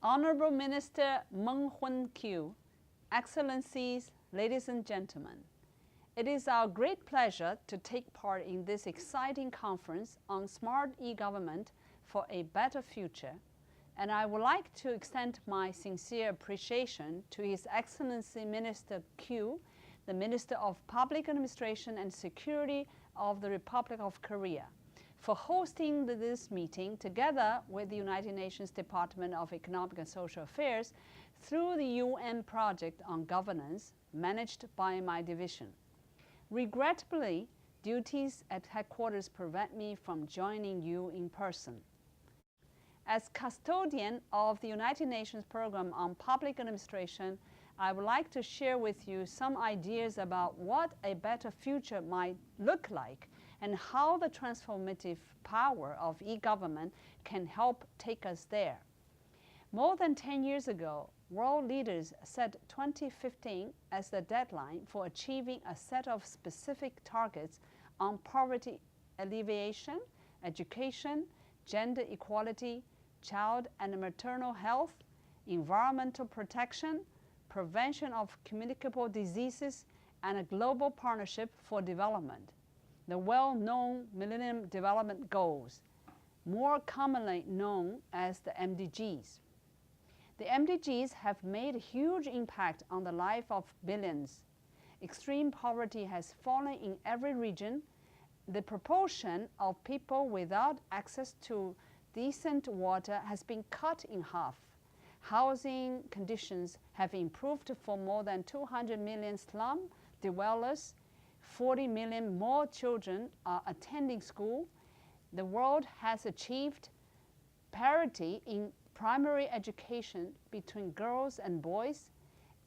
Honorable Minister Meng Qiu, Excellencies, ladies and gentlemen, it is our great pleasure to take part in this exciting conference on smart e-government for a better future, and I would like to extend my sincere appreciation to His Excellency Minister Qiu, the Minister of Public Administration and Security of the Republic of Korea, for hosting this meeting together with the United Nations Department of Economic and Social Affairs through the UN project on governance managed by my division. Regrettably, duties at headquarters prevent me from joining you in person. As custodian of the United Nations Program on Public Administration, I would like to share with you some ideas about what a better future might look like and how the transformative power of e-government can help take us there. More than 10 years ago, world leaders set 2015 as the deadline for achieving a set of specific targets on poverty alleviation, education, gender equality, child and maternal health, environmental protection, prevention of communicable diseases, and a global partnership for development, the well-known Millennium Development Goals, more commonly known as the MDGs. The MDGs have made a huge impact on the life of billions. Extreme poverty has fallen in every region. The proportion of people without access to decent water has been cut in half. Housing conditions have improved for more than 200 million slum dwellers. 40 million more children are attending school. The world has achieved parity in primary education between girls and boys,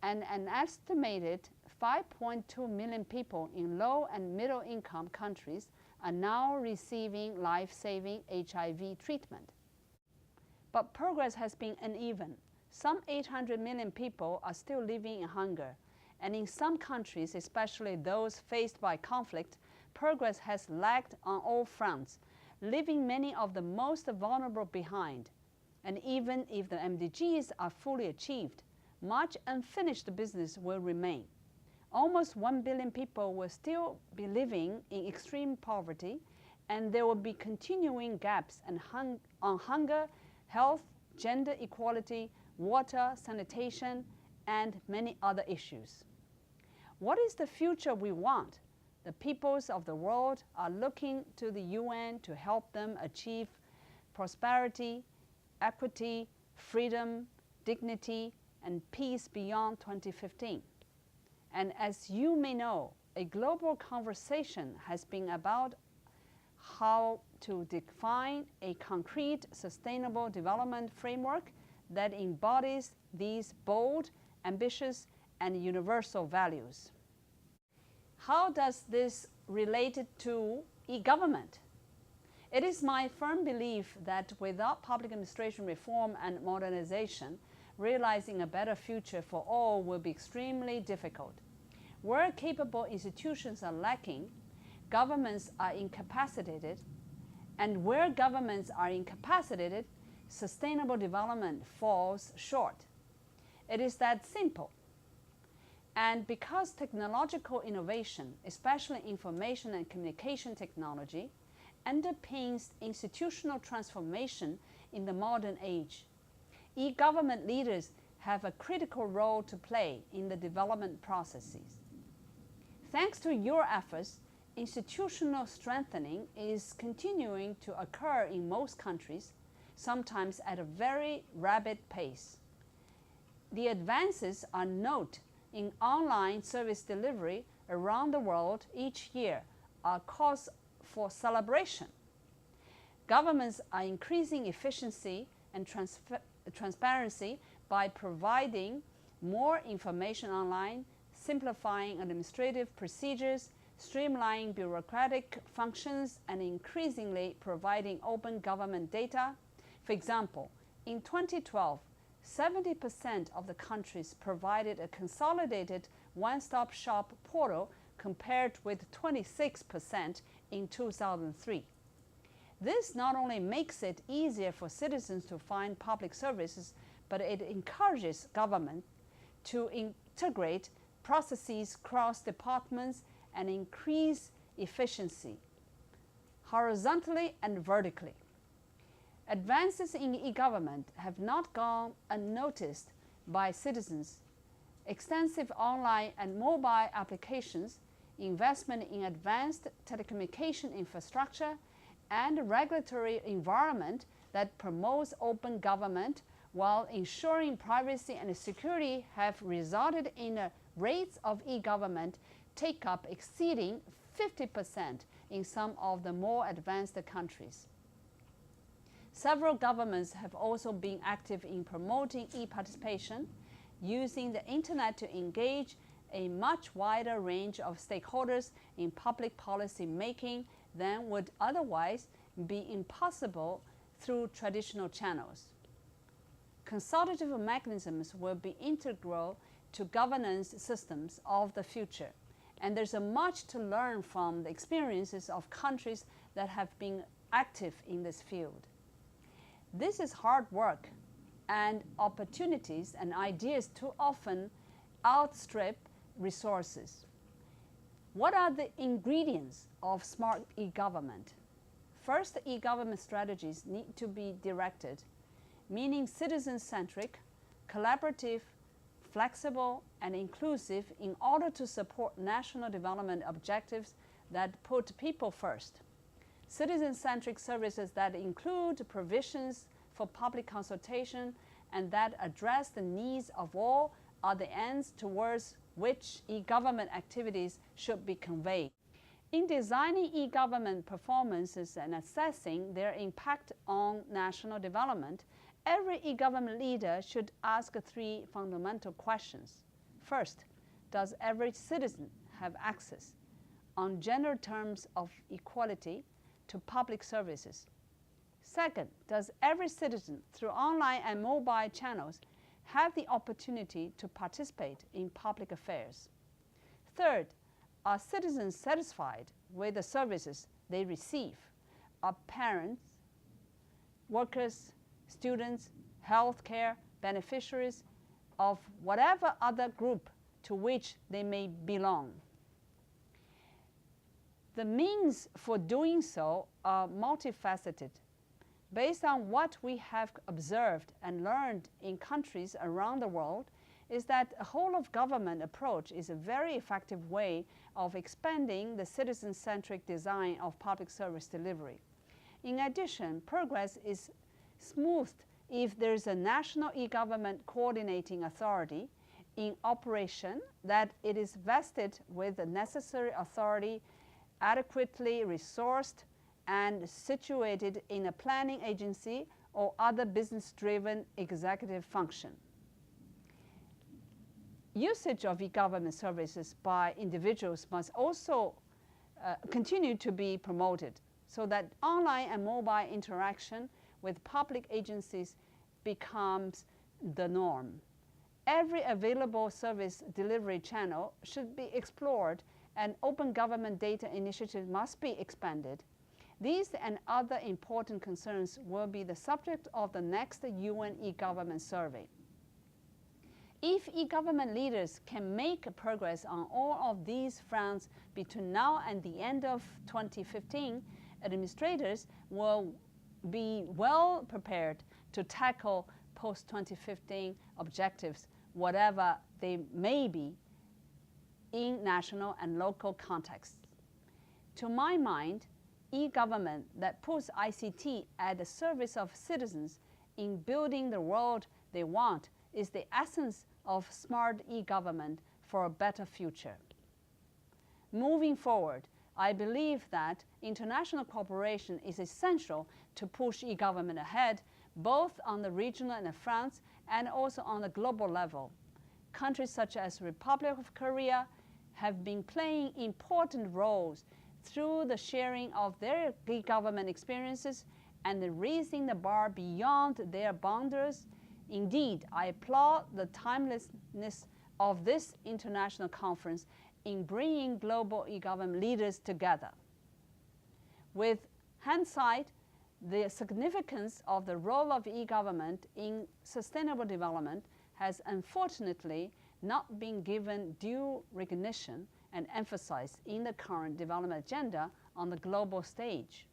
and an estimated 5.2 million people in low and middle income countries are now receiving life-saving HIV treatment. But progress has been uneven. Some 800 million people are still living in hunger, and in some countries, especially those faced by conflict, progress has lagged on all fronts, leaving many of the most vulnerable behind. And even if the MDGs are fully achieved, much unfinished business will remain. Almost 1 billion people will still be living in extreme poverty, and there will be continuing gaps on hunger, health, gender equality, water, sanitation, and many other issues. What is the future we want? The peoples of the world are looking to the UN to help them achieve prosperity, equity, freedom, dignity, and peace beyond 2015. And as you may know, a global conversation has been about how to define a concrete, sustainable development framework that embodies these bold, ambitious, and universal values. How does this relate to e-government? It is my firm belief that without public administration reform and modernization, realizing a better future for all will be extremely difficult. Where capable institutions are lacking, governments are incapacitated, and where governments are incapacitated, sustainable development falls short. It is that simple. And because technological innovation, especially information and communication technology, underpins institutional transformation in the modern age, e-government leaders have a critical role to play in the development processes. Thanks to your efforts, institutional strengthening is continuing to occur in most countries, sometimes at a very rapid pace. The advances are noted in online service delivery around the world each year are cause for celebration. Governments are increasing efficiency and transparency by providing more information online, simplifying administrative procedures, streamlining bureaucratic functions, and increasingly providing open government data. For example, in 2012, 70% of the countries provided a consolidated one-stop shop portal compared with 26% in 2003. This not only makes it easier for citizens to find public services, but it encourages government to integrate processes across departments and increase efficiency, horizontally and vertically. Advances in e-government have not gone unnoticed by citizens. Extensive online and mobile applications, investment in advanced telecommunication infrastructure, and a regulatory environment that promotes open government while ensuring privacy and security have resulted in rates of e-government take-up exceeding 50% in some of the more advanced countries. Several governments have also been active in promoting e-participation, using the internet to engage a much wider range of stakeholders in public policy making than would otherwise be impossible through traditional channels. Consultative mechanisms will be integral to governance systems of the future, and there's much to learn from the experiences of countries that have been active in this field. This is hard work, and opportunities and ideas too often outstrip resources. What are the ingredients of smart e-government? First, e-government strategies need to be directed, meaning citizen-centric, collaborative, flexible, and inclusive in order to support national development objectives that put people first. Citizen-centric services that include provisions for public consultation and that address the needs of all are the ends towards which e-government activities should be conveyed. In designing e-government performances and assessing their impact on national development, every e-government leader should ask three fundamental questions. First, does every citizen have access, on general terms of equality, to public services? Second, does every citizen, through online and mobile channels, have the opportunity to participate in public affairs? Third, are citizens satisfied with the services they receive? Are parents, workers, students, healthcare beneficiaries of whatever other group to which they may belong? The means for doing so are multifaceted. Based on what we have observed and learned in countries around the world, is that a whole-of-government approach is a very effective way of expanding the citizen-centric design of public service delivery. In addition, progress is smoothed if there is a national e-government coordinating authority in operation, that it is vested with the necessary authority, adequately resourced, and situated in a planning agency or other business-driven executive function. Usage of e-government services by individuals must also continue to be promoted so that online and mobile interaction with public agencies becomes the norm. Every available service delivery channel should be explored, and open government data initiatives must be expanded. These and other important concerns will be the subject of the next UN e-government survey. If e-government leaders can make progress on all of these fronts between now and the end of 2015, administrators will be well prepared to tackle post-2015 objectives, whatever they may be, in national and local contexts. To my mind, e-government that puts ICT at the service of citizens in building the world they want is the essence of smart e-government for a better future. Moving forward, I believe that international cooperation is essential to push e-government ahead, both on the regional and France, and also on the global level. Countries such as Republic of Korea have been playing important roles through the sharing of their e-government experiences and raising the bar beyond their boundaries. Indeed, I applaud the timelessness of this international conference in bringing global e-government leaders together. With hindsight, the significance of the role of e-government in sustainable development has unfortunately not been given due recognition and emphasis in the current development agenda on the global stage.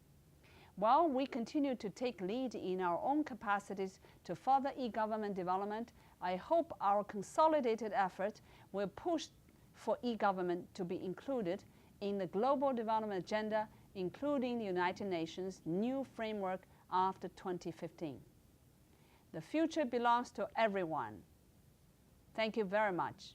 While we continue to take lead in our own capacities to further e-government development, I hope our consolidated effort will push for e-government to be included in the global development agenda, including the United Nations' new framework after 2015. The future belongs to everyone. Thank you very much.